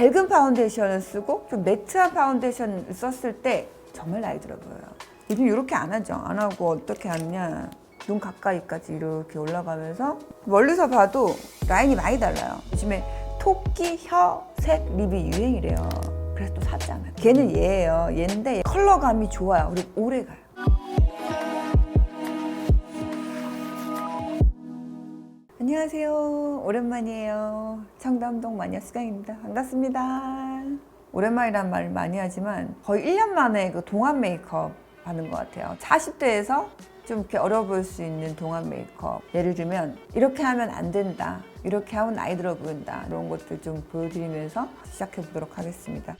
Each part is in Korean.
밝은 파운데이션을 쓰고 좀 매트한 파운데이션을 썼을 때 정말 나이 들어 보여요. 요즘 이렇게 안 하죠. 안 하고 어떻게 하느냐, 눈 가까이까지 이렇게 올라가면서 멀리서 봐도 라인이 많이 달라요. 요즘에 토끼 혀색 립이 유행이래요. 그래서 또 샀잖아요. 걔는 얘예요. 얘인데 컬러감이 좋아요. 그리고 오래 가요. 안녕하세요. 오랜만이에요. 청담동 마녀수경입니다. 반갑습니다. 오랜만이란 말 많이 하지만 거의 1년 만에 그 동안 메이크업 하는 것 같아요. 40대에서 좀 이렇게 어려 보일 수 있는 동안 메이크업. 예를 들면 이렇게 하면 안 된다, 이렇게 하면 나이 들어 보인다, 이런 것들 좀 보여드리면서 시작해 보도록 하겠습니다.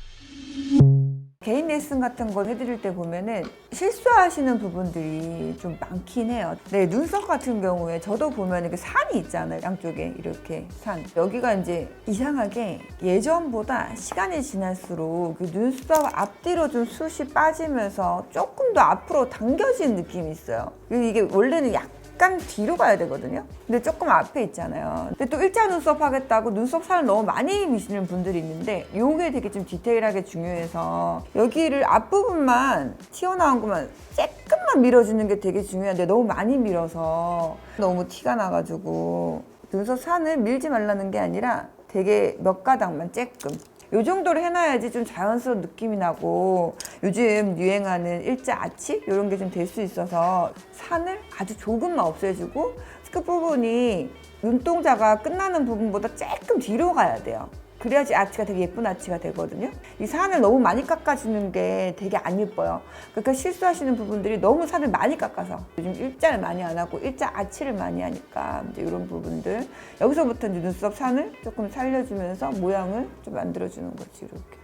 개인 레슨 같은 거 해드릴 때 보면은 실수하시는 부분들이 좀 많긴 해요. 네, 눈썹 같은 경우에 저도 보면 이렇게 산이 있잖아요. 양쪽에 이렇게 산. 여기가 이제 이상하게 예전보다 시간이 지날수록 그 눈썹 앞뒤로 좀 숱이 빠지면서 조금 더 앞으로 당겨진 느낌이 있어요. 이게 원래는 약간 뒤로 가야 되거든요. 근데 조금 앞에 있잖아요. 근데 또 일자 눈썹 하겠다고 눈썹 살을 너무 많이 미시는 분들이 있는데 이게 되게 좀 디테일하게 중요해서 여기를 앞부분만 튀어나온 것만 조금만 밀어주는 게 되게 중요한데 너무 많이 밀어서 너무 티가 나가지고 눈썹 산을 밀지 말라는 게 아니라 되게 몇 가닥만 조금 요 정도로 해놔야지 좀 자연스러운 느낌이 나고 요즘 유행하는 일자 아치 이런 게 좀 될 수 있어서 산을 아주 조금만 없애주고 끝 부분이 눈동자가 끝나는 부분보다 조금 뒤로 가야 돼요. 그래야지 아치가 되게 예쁜 아치가 되거든요. 이 산을 너무 많이 깎아주는 게 되게 안 예뻐요. 그러니까 실수하시는 부분들이 너무 산을 많이 깎아서 요즘 일자를 많이 안 하고 일자 아치를 많이 하니까 이제 이런 부분들 여기서부터 이제 눈썹 산을 조금 살려주면서 모양을 좀 만들어주는 거지. 이렇게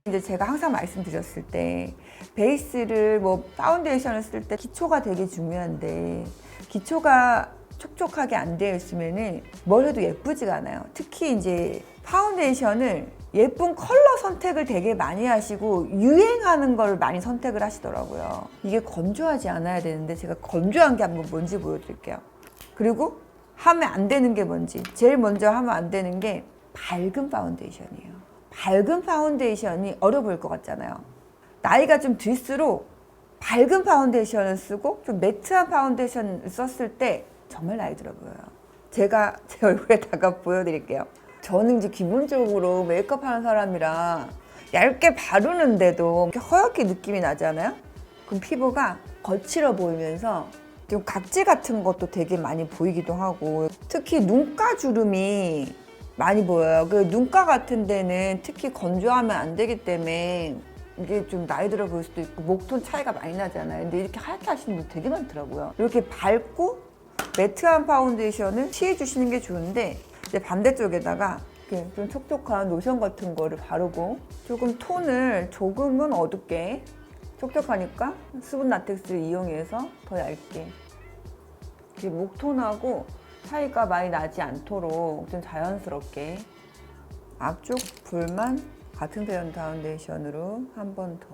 이제 제가 항상 말씀드렸을 때 베이스를 뭐 파운데이션을 쓸 때 기초가 되게 중요한데 기초가 촉촉하게 안 되어 있으면은 뭘 해도 예쁘지가 않아요. 특히 이제 파운데이션을 예쁜 컬러 선택을 되게 많이 하시고 유행하는 걸 많이 선택을 하시더라고요. 이게 건조하지 않아야 되는데 제가 건조한 게 한번 뭔지 보여드릴게요. 그리고 하면 안 되는 게 뭔지. 제일 먼저 하면 안 되는 게 밝은 파운데이션이에요. 밝은 파운데이션이 어려 보일 것 같잖아요. 나이가 좀 들수록 밝은 파운데이션을 쓰고 좀 매트한 파운데이션을 썼을 때 정말 나이 들어 보여요. 제가 제 얼굴에다가 보여드릴게요. 저는 이제 기본적으로 메이크업 하는 사람이라 얇게 바르는데도 이렇게 허옇게 느낌이 나잖아요. 그럼 피부가 거칠어 보이면서 좀 각질 같은 것도 되게 많이 보이기도 하고 특히 눈가 주름이 많이 보여요. 그 눈가 같은 데는 특히 건조하면 안 되기 때문에 이게 좀 나이 들어 보일 수도 있고 목톤 차이가 많이 나잖아요. 근데 이렇게 하얗게 하시는 분 되게 많더라고요. 이렇게 밝고 매트한 파운데이션을 취해주시는 게 좋은데 이제 반대쪽에다가 이렇게 좀 촉촉한 로션 같은 거를 바르고 조금 톤을 조금은 어둡게 촉촉하니까 수분 라텍스를 이용해서 더 얇게 이렇게 목톤하고 차이가 많이 나지 않도록 좀 자연스럽게 앞쪽 뿔만 같은 배열 파운데이션으로 한 번 더.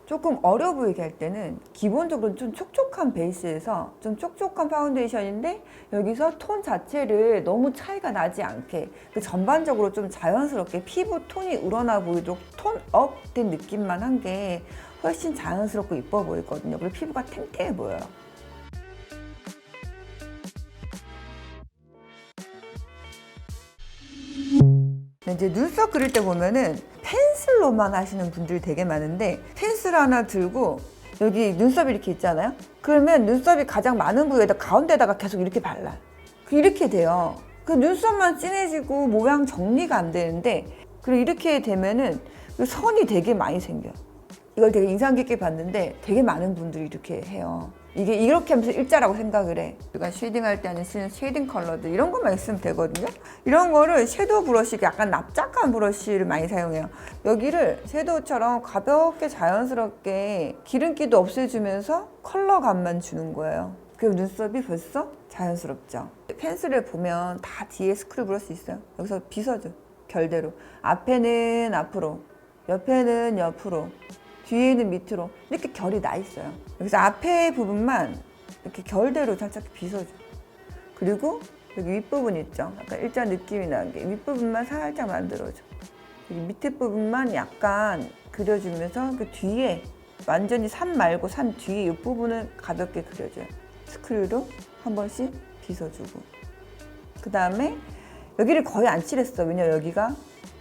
조금 어려 보이게 할 때는 기본적으로 좀 촉촉한 베이스에서 좀 촉촉한 파운데이션인데 여기서 톤 자체를 너무 차이가 나지 않게 전반적으로 좀 자연스럽게 피부 톤이 우러나 보이도록 톤업 된 느낌만 한 게 훨씬 자연스럽고 이뻐 보이거든요. 그리고 피부가 탱탱해 보여요. 이제 눈썹 그릴 때 보면은 펜슬로만 하시는 분들이 되게 많은데 펜슬 하나 들고 여기 눈썹이 이렇게 있잖아요. 그러면 눈썹이 가장 많은 부위에다 가운데다가 계속 이렇게 발라요. 이렇게 돼요. 그 눈썹만 진해지고 모양 정리가 안 되는데 그리고 이렇게 되면은 선이 되게 많이 생겨요. 이걸 되게 인상 깊게 봤는데 되게 많은 분들이 이렇게 해요. 이게 이렇게 하면서 일자라고 생각을 해. 우리가 쉐이딩할 때 쓰는 쉐이딩 컬러들 이런 것만 있으면 되거든요. 이런 거를 섀도우 브러쉬, 약간 납작한 브러쉬를 많이 사용해요. 여기를 섀도우처럼 가볍게 자연스럽게 기름기도 없애주면서 컬러감만 주는 거예요. 그럼 눈썹이 벌써 자연스럽죠. 펜슬을 보면 다 뒤에 스크류 브러쉬 있어요. 여기서 빗어줘. 결대로. 앞에는 앞으로, 옆에는 옆으로, 뒤에는 밑으로 이렇게 결이 나 있어요. 여기서 앞에 부분만 이렇게 결대로 살짝 빗어줘. 그리고 여기 윗부분 있죠? 약간 일자 느낌이 나게 윗부분만 살짝 만들어줘. 여기 밑에 부분만 약간 그려주면서 그 뒤에 완전히 산 말고 산 뒤에 이 부분을 가볍게 그려줘요. 스크류로 한 번씩 빗어주고. 그 다음에 여기를 거의 안 칠했어. 왜냐면 여기가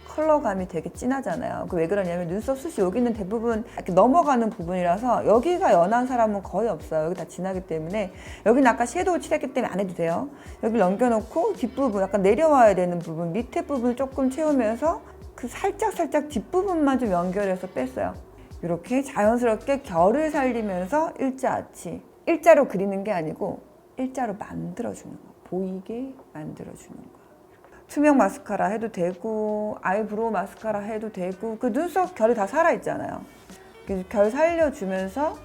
컬러감이 되게 진하잖아요. 왜 그러냐면 눈썹 숱이 여기는 대부분 이렇게 넘어가는 부분이라서 여기가 연한 사람은 거의 없어요. 여기 다 진하기 때문에 여기는 아까 섀도우 칠했기 때문에 안 해도 돼요. 여기 넘겨놓고 뒷부분 약간 내려와야 되는 부분 밑에 부분을 조금 채우면서 그 살짝 뒷부분만 좀 연결해서 뺐어요. 이렇게 자연스럽게 결을 살리면서 일자 아치. 일자로 그리는 게 아니고 일자로 만들어주는 거. 보이게 만들어주는 거. 투명 마스카라 해도 되고 아이브로우 마스카라 해도 되고 그 눈썹 결이 다 살아있잖아요. 그래서 결 살려주면서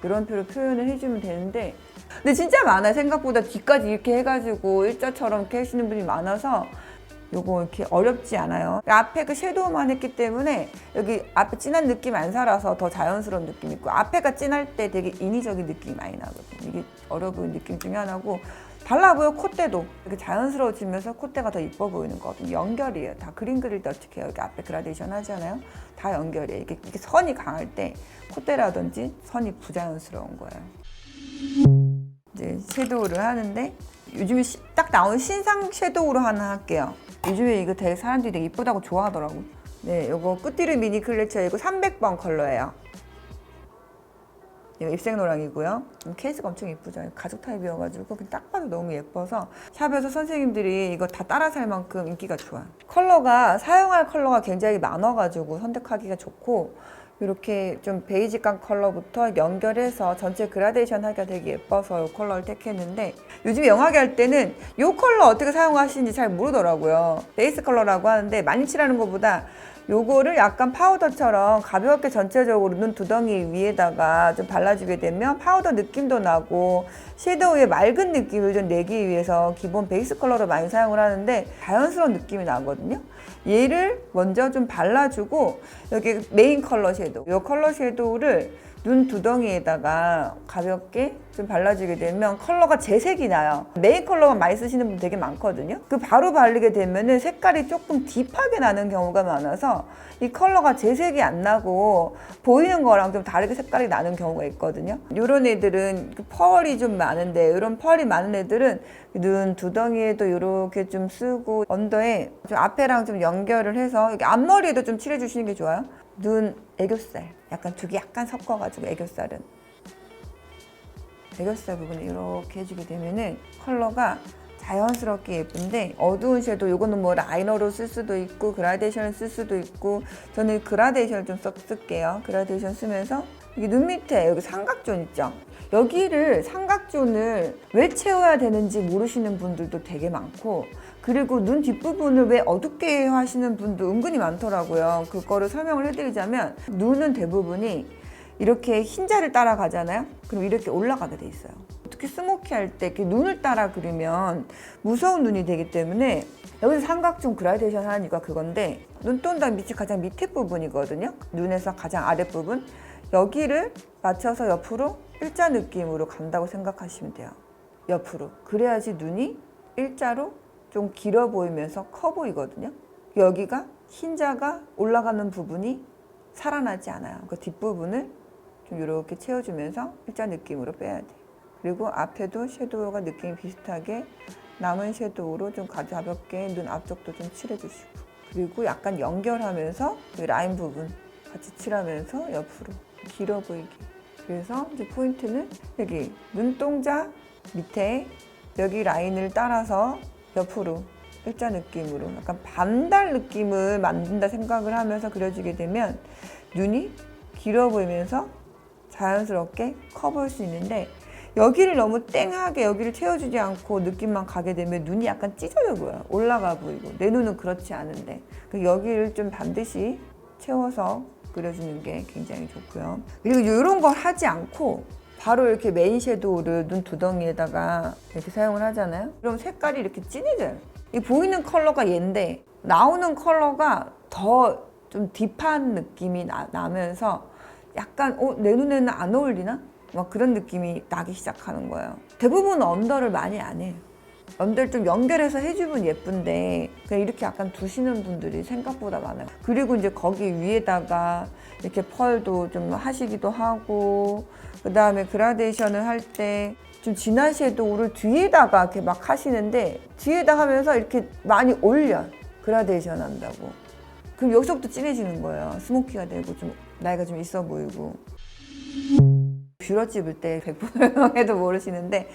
이런 표로 표현을 해주면 되는데 근데 진짜 많아요. 생각보다 뒤까지 이렇게 해가지고 일자처럼 이렇게 하시는 분이 많아서 요거 이렇게 어렵지 않아요. 앞에 그 섀도우만 했기 때문에 여기 앞에 진한 느낌 안 살아서 더 자연스러운 느낌 있고 앞에가 진할 때 되게 인위적인 느낌이 많이 나거든요. 이게 어려 보이는 느낌 중에 하나고 달라 보여. 콧대도 이렇게 자연스러워지면서 콧대가 더 이뻐 보이는 거거든요. 연결이에요. 다 그림 그릴 때 어떻게 해요? 여기 앞에 그라데이션 하잖아요. 다 연결이에요. 이게 선이 강할 때 콧대라든지 선이 부자연스러운 거예요. 이제 섀도우를 하는데 요즘에 딱 나온 신상 섀도우로 하나 할게요. 요즘에 이거 되게 사람들이 되게 이쁘다고 좋아하더라고. 네, 요거 끝띠르 미니 클래처이고 300번 컬러예요. 이거 입생노랑이고요. 케이스가 엄청 예쁘죠. 가죽 타입이어가지고 딱 봐도 너무 예뻐서 샵에서 선생님들이 이거 다 따라 살 만큼 인기가 좋아요. 컬러가 사용할 컬러가 굉장히 많아가지고 선택하기가 좋고 이렇게 좀 베이직한 컬러부터 연결해서 전체 그라데이션 하기가 되게 예뻐서 이 컬러를 택했는데 요즘에 영하게 할 때는 이 컬러 어떻게 사용하시는지 잘 모르더라고요. 베이스 컬러라고 하는데 많이 칠하는 것보다 요거를 약간 파우더처럼 가볍게 전체적으로 눈 두덩이 위에다가 좀 발라주게 되면 파우더 느낌도 나고 섀도우의 맑은 느낌을 좀 내기 위해서 기본 베이스 컬러로 많이 사용을 하는데 자연스러운 느낌이 나거든요. 얘를 먼저 좀 발라주고 여기 메인 컬러 섀도우 이 컬러 섀도우를 눈 두덩이에다가 가볍게 좀 발라주게 되면 컬러가 재색이 나요. 메인 컬러만 많이 쓰시는 분 되게 많거든요. 그 바로 바르게 되면은 색깔이 조금 딥하게 나는 경우가 많아서 이 컬러가 재색이 안 나고 보이는 거랑 좀 다르게 색깔이 나는 경우가 있거든요. 이런 애들은 펄이 좀 많은데 이런 펄이 많은 애들은 눈 두덩이에도 이렇게 좀 쓰고 언더에 좀 앞에랑 좀 연결을 해서 여기 앞머리에도 좀 칠해주시는 게 좋아요. 눈 애교살 약간 두 개 약간 섞어가지고 애교살 부분을 이렇게 해주게 되면은 컬러가 자연스럽게 예쁜데 어두운 섀도우 이거는 뭐 라이너로 쓸 수도 있고 그라데이션을 쓸 수도 있고 저는 그라데이션을 좀 쓸게요. 그라데이션 쓰면서 이게 눈 밑에 여기 삼각존 있죠. 여기를 삼각존을 왜 채워야 되는지 모르시는 분들도 되게 많고 그리고 눈 뒷부분을 왜 어둡게 하시는 분도 은근히 많더라고요. 그거를 설명을 해드리자면 눈은 대부분이 이렇게 흰자를 따라가잖아요. 그럼 이렇게 올라가게 돼 있어요. 특히 스모키할 때 이렇게 눈을 따라 그리면 무서운 눈이 되기 때문에 여기서 삼각존 그라데이션 하는 이유가 그건데 눈동자 밑이 가장 밑에 부분이거든요. 눈에서 가장 아랫부분 여기를 맞춰서 옆으로 일자 느낌으로 간다고 생각하시면 돼요. 옆으로. 그래야지 눈이 일자로 좀 길어 보이면서 커 보이거든요. 여기가 흰자가 올라가는 부분이 살아나지 않아요. 그 뒷부분을 좀 이렇게 채워주면서 일자 느낌으로 빼야 돼. 그리고 앞에도 섀도우가 느낌이 비슷하게 남은 섀도우로 좀 가볍게 눈 앞쪽도 좀 칠해주시고 그리고 약간 연결하면서 라인 부분 같이 칠하면서 옆으로 길어 보이게. 그래서 이제 포인트는 여기 눈동자 밑에 여기 라인을 따라서 옆으로 일자 느낌으로 약간 반달 느낌을 만든다 생각을 하면서 그려주게 되면 눈이 길어 보이면서 자연스럽게 커 보일 수 있는데 여기를 너무 땡하게 여기를 채워주지 않고 느낌만 가게 되면 눈이 약간 찢어져 보여요. 올라가 보이고 내 눈은 그렇지 않은데 여기를 좀 반드시 채워서 그려주는 게 굉장히 좋고요. 그리고 이런 걸 하지 않고 바로 이렇게 메인 섀도우를 눈 두덩이에다가 이렇게 사용을 하잖아요. 그럼 색깔이 이렇게 진해져요. 이 보이는 컬러가 얘인데 나오는 컬러가 더 좀 딥한 느낌이 나면서 약간 내 눈에는 안 어울리나? 막 그런 느낌이 나기 시작하는 거예요. 대부분 언더를 많이 안 해요. 연대를 좀 연결해서 해주면 예쁜데 그냥 이렇게 약간 두시는 분들이 생각보다 많아요. 그리고 이제 거기 위에다가 이렇게 펄도 좀 하시기도 하고, 그 다음에 그라데이션을 할 때 좀 진한 섀도우를 뒤에다가 이렇게 막 하시는데, 뒤에다 하면서 이렇게 많이 올려, 그라데이션 한다고. 그럼 여기서부터 진해지는 거예요. 스모키가 되고 좀 나이가 좀 있어 보이고. 뷰러 찝을 때 100% 해도 모르시는데,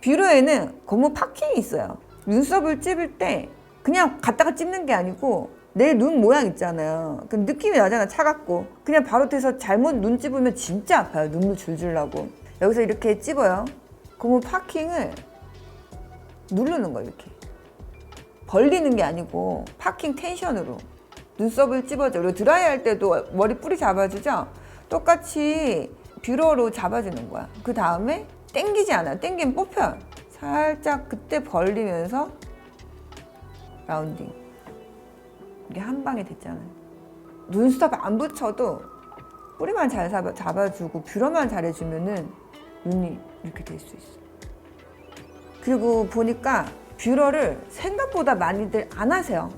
뷰러에는 고무 파킹이 있어요. 눈썹을 찝을 때 그냥 갖다가 찝는 게 아니고 내 눈 모양 있잖아요. 그 느낌이 나잖아, 차갑고. 그냥 바로 대서 잘못 눈 찝으면 진짜 아파요. 눈물 줄줄 나고. 여기서 이렇게 찝어요. 고무 파킹을 누르는 거예요. 이렇게 벌리는 게 아니고 파킹 텐션으로 눈썹을 찝어줘. 그리고 드라이 할 때도 머리 뿌리 잡아주죠. 똑같이 뷰러로 잡아주는 거야. 그 다음에 당기지 않아요. 당기면 뽑혀요. 살짝 그때 벌리면서 라운딩. 이게 한 방에 됐잖아요. 눈썹 안 붙여도 뿌리만 잘 잡아주고 뷰러만 잘해주면은 눈이 이렇게 될 수 있어. 그리고 보니까 뷰러를 생각보다 많이들 안 하세요.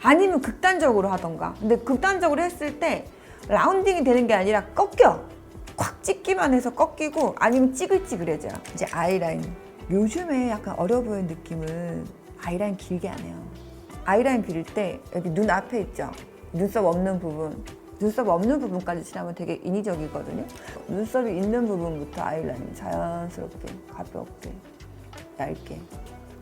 아니면 극단적으로 하던가. 근데 극단적으로 했을 때 라운딩이 되는 게 아니라 꺾여. 콱 찍기만 해서 꺾이고, 아니면 찌글찌글해져요. 이제 아이라인. 요즘에 약간 어려 보이는 느낌은 아이라인 길게 안 해요. 아이라인 그릴 때 여기 눈 앞에 있죠. 눈썹 없는 부분. 눈썹 없는 부분까지 칠하면 되게 인위적이거든요. 눈썹이 있는 부분부터 아이라인 자연스럽게, 가볍게, 얇게.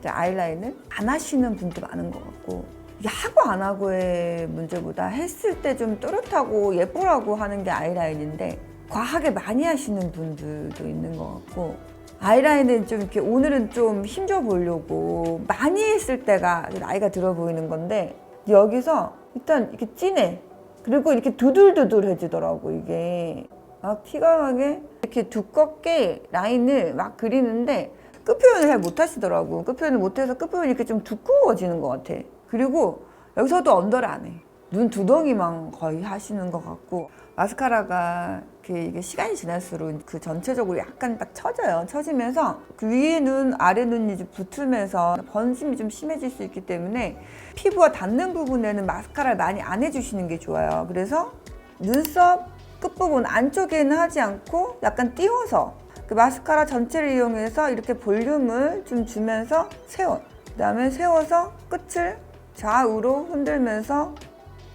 아이라인을 안 하시는 분도 많은 것 같고, 이게 하고 안 하고의 문제보다 했을 때 좀 또렷하고 예쁘라고 하는 게 아이라인인데, 과하게 많이 하시는 분들도 있는 것 같고, 아이라인은 좀 이렇게 오늘은 좀 힘줘 보려고 많이 했을 때가 나이가 들어 보이는 건데, 여기서 일단 이렇게 진해. 그리고 이렇게 두들두들해지더라고. 이게 막 티가 나게 이렇게 두껍게 라인을 막 그리는데 끝 표현을 잘 못하시더라고. 끝 표현을 못해서 끝 표현이 이렇게 좀 두꺼워지는 것 같아. 그리고 여기서도 언더를 안 해. 눈 두덩이만 거의 하시는 것 같고, 마스카라가 이게 시간이 지날수록 그 전체적으로 약간 딱 처져요. 처지면서 그 위에 눈, 아래 눈이 좀 붙으면서 번짐이 좀 심해질 수 있기 때문에 피부와 닿는 부분에는 마스카라를 많이 안 해주시는 게 좋아요. 그래서 눈썹 끝부분 안쪽에는 하지 않고 약간 띄워서 그 마스카라 전체를 이용해서 이렇게 볼륨을 좀 주면서 세워. 그 다음에 세워서 끝을 좌우로 흔들면서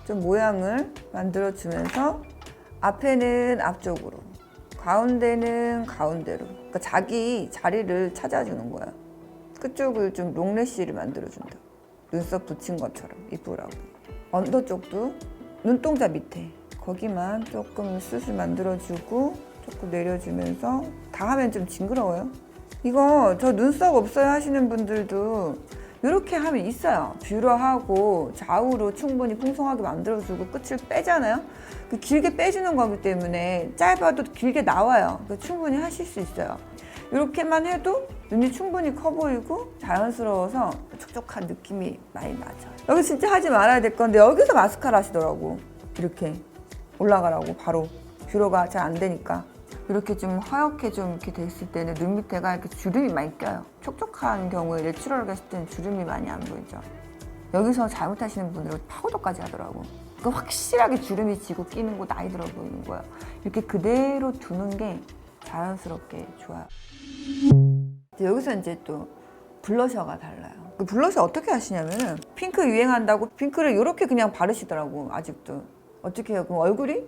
좀 모양을 만들어주면서 앞에는 앞쪽으로, 가운데는 가운데로. 그러니까 자기 자리를 찾아주는 거야. 끝쪽을 좀 롱래쉬를 만들어준다. 눈썹 붙인 것처럼 이쁘라고. 언더 쪽도 눈동자 밑에 거기만 조금 숱을 만들어주고 조금 내려주면서, 다 하면 좀 징그러워요. 이거 저 눈썹 없어요 하시는 분들도 이렇게 하면 있어요. 뷰러하고 좌우로 충분히 풍성하게 만들어주고 끝을 빼잖아요. 그 길게 빼주는 거기 때문에 짧아도 길게 나와요. 충분히 하실 수 있어요. 이렇게만 해도 눈이 충분히 커 보이고 자연스러워서 촉촉한 느낌이 많이 나죠. 여기 진짜 하지 말아야 될 건데, 여기서 마스카라 하시더라고. 이렇게 올라가라고. 바로 뷰러가 잘 안 되니까. 이렇게 좀 하얗게 좀 이렇게 됐을 때는 눈 밑에가 이렇게 주름이 많이 껴요. 촉촉한 경우에 내추럴하게 했을 때는 주름이 많이 안 보이죠. 여기서 잘못하시는 분들은 파우더까지 하더라고. 그 확실하게 주름이 지고 끼는 거 나이 들어 보이는 거야. 이렇게 그대로 두는 게 자연스럽게 좋아요. 여기서 이제 또 블러셔가 달라요. 그 블러셔 어떻게 하시냐면은, 핑크 유행한다고 핑크를 이렇게 그냥 바르시더라고. 아직도. 어떻게 해요? 그럼 얼굴이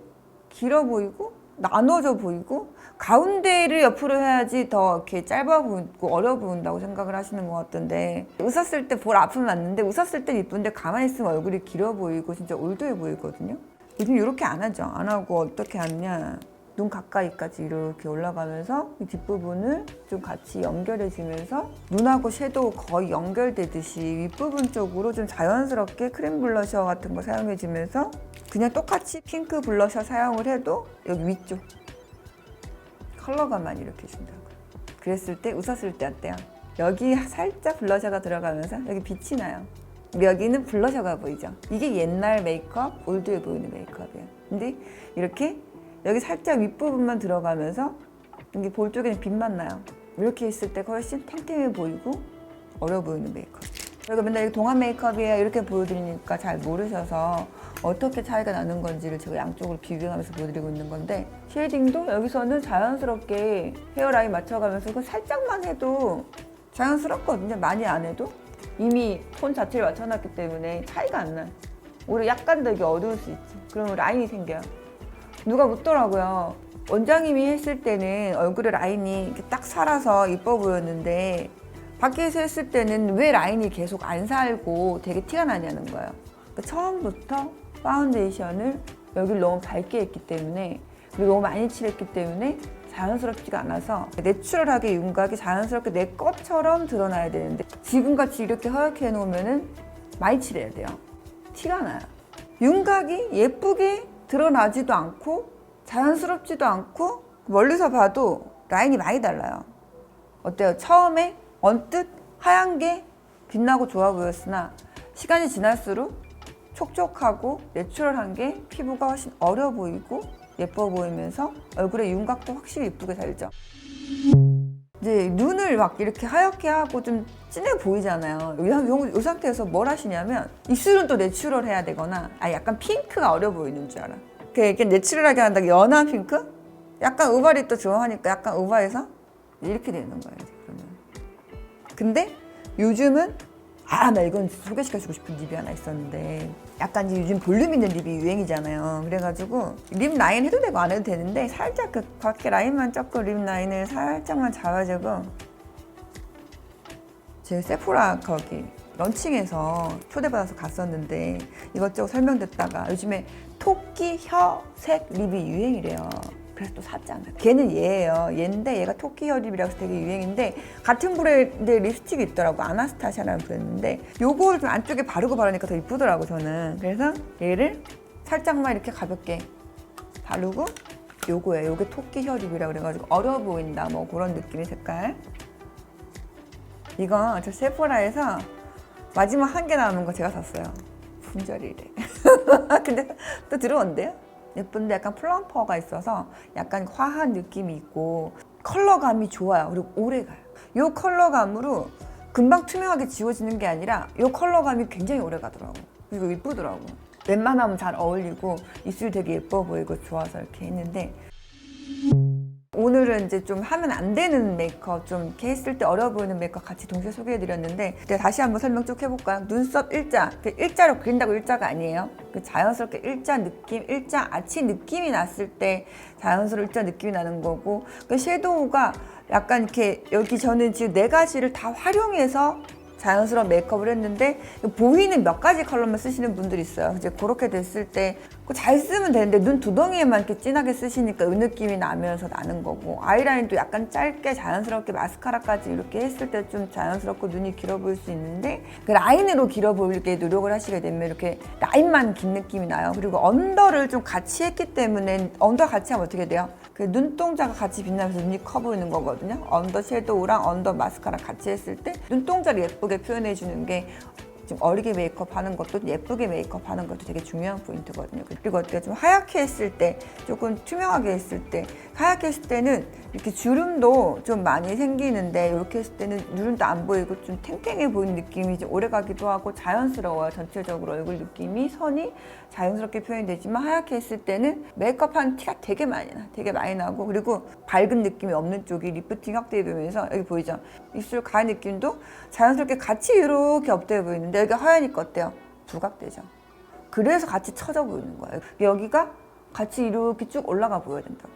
길어 보이고 나눠져 보이고 가운데를 옆으로 해야지 더 이렇게 짧아 보이고 어려 보인다고 생각을 하시는 것 같던데, 웃었을 때 볼 아픔 났는데 웃었을 땐 이쁜데 가만히 있으면 얼굴이 길어 보이고 진짜 올드해 보이거든요. 요즘 이렇게 안 하죠. 안 하고 어떻게 하느냐, 눈 가까이까지 이렇게 올라가면서 이 뒷부분을 좀 같이 연결해 주면서 눈하고 섀도우 거의 연결되듯이 윗부분 쪽으로 좀 자연스럽게 크림 블러셔 같은 거 사용해 주면서, 그냥 똑같이 핑크 블러셔 사용을 해도 여기 위쪽 컬러감만 이렇게 준다고요. 그랬을 때, 웃었을 때 어때요? 여기 살짝 블러셔가 들어가면서 여기 빛이 나요. 여기는 블러셔가 보이죠? 이게 옛날 메이크업, 올드해 보이는 메이크업이에요. 근데 이렇게 여기 살짝 윗부분만 들어가면서 여기 볼 쪽에는 빛만 나요. 이렇게 했을 때 훨씬 탱탱해 보이고 어려 보이는 메이크업. 저희가 맨날 이게 동안 메이크업이에요 이렇게 보여드리니까 잘 모르셔서 어떻게 차이가 나는 건지를 제가 양쪽으로 비교하면서 보여드리고 있는 건데, 쉐이딩도 여기서는 자연스럽게 헤어라인 맞춰가면서 그 살짝만 해도 자연스럽거든요. 많이 안 해도 이미 톤 자체를 맞춰놨기 때문에 차이가 안 나요. 오히려 약간 더 이게 어두울 수 있지. 그러면 라인이 생겨요. 누가 묻더라고요. 원장님이 했을 때는 얼굴에 라인이 이렇게 딱 살아서 이뻐 보였는데 밖에서 했을 때는 왜 라인이 계속 안 살고 되게 티가 나냐는 거예요. 그러니까 처음부터 파운데이션을 여기를 너무 밝게 했기 때문에, 그리고 너무 많이 칠했기 때문에 자연스럽지가 않아서 내추럴하게 윤곽이 자연스럽게 내 것처럼 드러나야 되는데, 지금같이 이렇게 하얗게 해놓으면 많이 칠해야 돼요. 티가 나요. 윤곽이 예쁘게 드러나지도 않고 자연스럽지도 않고 멀리서 봐도 라인이 많이 달라요. 어때요? 처음에 언뜻 하얀 게 빛나고 좋아 보였으나 시간이 지날수록 촉촉하고 내추럴한 게 피부가 훨씬 어려 보이고 예뻐 보이면서 얼굴의 윤곽도 확실히 예쁘게 살죠. 이제 눈을 막 이렇게 하얗게 하고 좀 진해 보이잖아요. 이 상태에서 뭘 하시냐면 입술은 또 내추럴 해야 되거나, 약간 핑크가 어려 보이는 줄 알아. 이렇게 내추럴하게 한다고 연한 핑크? 약간 우발이 또 좋아하니까 약간 우발해서 이렇게 되는 거예요. 그러면. 근데 요즘은 나 이건 소개시켜주고 싶은 립이 하나 있었는데, 약간 이제 요즘 볼륨 있는 립이 유행이잖아요. 그래가지고 립 라인 해도 되고 안 해도 되는데 살짝 그 밖에 라인만 조금 립 라인을 살짝만 잡아주고, 제 세포라 거기 런칭해서 초대받아서 갔었는데 이것저것 설명 듣다가 요즘에 토끼 혀색 립이 유행이래요. 그래서 또 샀잖아요. 걔는 얘예요. 얘인데 얘가 토끼 혀 립이라고 해서 되게 유행인데, 같은 브랜드의 립스틱이 있더라고. 아나스타샤라는 브랜드인데 요거를 좀 안쪽에 바르고 바르니까 더 이쁘더라고 저는. 그래서 얘를 살짝만 이렇게 가볍게 바르고, 요거예요. 요게 토끼 혀 립이라고 그래가지고 어려 보인다 뭐 그런 느낌의 색깔. 이거 저 세포라에서 마지막 한 개 남은 거 제가 샀어요. 품절이래. 근데 또 들어온대요. 예쁜데 약간 플럼퍼가 있어서 약간 화한 느낌이 있고 컬러감이 좋아요. 그리고 오래가요. 이 컬러감으로 금방 투명하게 지워지는 게 아니라 이 컬러감이 굉장히 오래가더라고. 그리고 예쁘더라고. 웬만하면 잘 어울리고 입술이 되게 예뻐 보이고 좋아서 이렇게 했는데, 오늘은 이제 좀 하면 안 되는 메이크업, 좀 이렇게 했을 때 어려 보이는 메이크업 같이 동시에 소개해드렸는데, 다시 한번 설명 쭉 해볼까요? 눈썹 일자, 일자로 그린다고 일자가 아니에요. 자연스럽게 일자 느낌, 일자 아치 느낌이 났을 때 자연스러운 일자 느낌이 나는 거고, 섀도우가 약간 이렇게 여기 저는 지금 4가지를 다 활용해서 자연스러운 메이크업을 했는데, 보이는 몇 가지 컬러만 쓰시는 분들이 있어요. 이제 그렇게 됐을 때 잘 쓰면 되는데 눈 두덩이에만 이렇게 진하게 쓰시니까 이 느낌이 나면서 나는 거고, 아이라인도 약간 짧게 자연스럽게 마스카라까지 이렇게 했을 때 좀 자연스럽고 눈이 길어 보일 수 있는데, 그 라인으로 길어 보이게 노력을 하시게 되면 이렇게 라인만 긴 느낌이 나요. 그리고 언더를 좀 같이 했기 때문에, 언더 같이 하면 어떻게 돼요? 그 눈동자가 같이 빛나면서 눈이 커 보이는 거거든요. 언더 섀도우랑 언더 마스카라 같이 했을 때 눈동자를 예쁘게 표현해 주는 게 좀 어리게 메이크업 하는 것도 예쁘게 메이크업 하는 것도 되게 중요한 포인트거든요. 그리고 어떻게 좀 하얗게 했을 때, 조금 투명하게 했을 때, 하얗게 했을 때는 이렇게 주름도 좀 많이 생기는데, 이렇게 했을 때는 주름도 안 보이고 좀 탱탱해 보이는 느낌이 좀 오래 가기도 하고 자연스러워요. 전체적으로 얼굴 느낌이, 선이 자연스럽게 표현이 되지만, 하얗게 했을 때는 메이크업 한 티가 되게 많이 나고, 그리고 밝은 느낌이 없는 쪽이 리프팅 확대해 보면서, 여기 보이죠? 입술 가의 느낌도 자연스럽게 같이 이렇게 업돼 보이는데, 여기가 하얘니까 어때요? 부각되죠. 그래서 같이 처져 보이는 거예요. 여기가 같이 이렇게 쭉 올라가 보여야 된다고.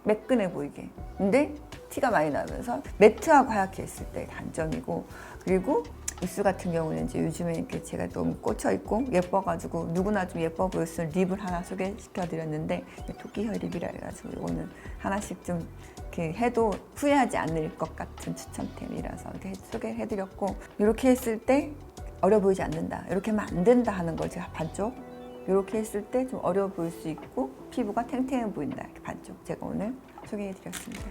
매끈해 보이게. 근데 티가 많이 나면서 매트하고 하얗게 했을 때 단점이고, 그리고 입술 같은 경우는 이제 요즘에 이렇게 제가 너무 꽂혀 있고 예뻐가지고 누구나 좀 예뻐 보일 수 있는 립을 하나 소개시켜 드렸는데, 토끼 혀 립이라 해가지고 이거는 하나씩 좀 이렇게 해도 후회하지 않을 것 같은 추천템이라서 이렇게 소개해 드렸고, 이렇게 했을 때 어려 보이지 않는다, 이렇게 하면 안 된다 하는 걸 제가 반쪽, 이렇게 했을 때 좀 어려 보일 수 있고 피부가 탱탱해 보인다, 이렇게 반쪽 제가 오늘 소개해 드렸습니다.